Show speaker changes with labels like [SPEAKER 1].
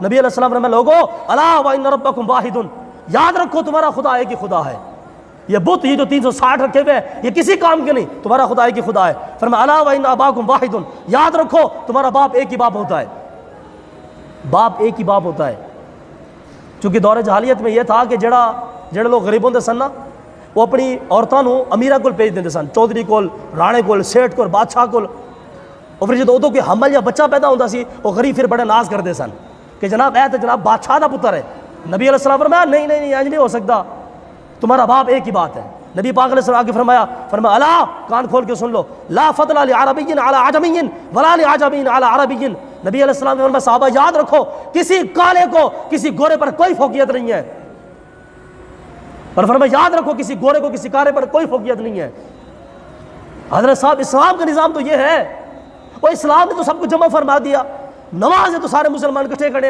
[SPEAKER 1] نبی علیہ السلام نے لوگو الا وان ربکم واحد، یاد رکھو تمہارا خدا ایک ہی خدا ہے، یہ بت یہ جو 360 رکھے ہوئے ہیں یہ کسی کام کے نہیں، تمہارا خدا ایک ہی خدا ہے۔ فرمایا الا وان اباکم واحد، یاد رکھو تمہارا باپ ایک ہی باپ ہوتا ہے، باپ ایک ہی باپ ہوتا ہے۔ چونکہ دور جہالیت میں یہ تھا کہ جڑے لوگ غریب ہوندے سن نا وہ اپنی عورتوں نو امیراں کول بھیج دیندے سن، چودھری کول، رانے کول، سیٹھ کول، بادشاہ کول، اور پھر جدوں کوئی حمل یا بچہ پیدا ہوندا سی وہ غریب پھر بڑے ناز کرتے سن کہ جناب اے تے جناب بادشاہ دا پتر ہے۔ نبی علیہ السلام فرمایا نہیں نہیں نہیں، نہیں ہو سکتا، تمہارا باپ ایک ہی بات ہے۔ نبی پاک علیہ السلام آگے فرمایا الا، کان کھول کے سن لو، لا فضل لعربی علی عجمی ولا لعجمی علی عربی۔ نبی علیہ السلام نے فرمایا صحابہ یاد رکھو کسی کالے کو کسی گورے پر کوئی فوقیت نہیں ہے، اور فرمایا یاد رکھو کسی گورے کو کسی کالے پر کوئی فوقیت نہیں ہے۔ حضرت صاحب اسلام کا نظام تو یہ ہے، وہ اسلام نے تو سب کو جمع فرما دیا، نماز ہے تو سارے مسلمان اکٹھے کھڑے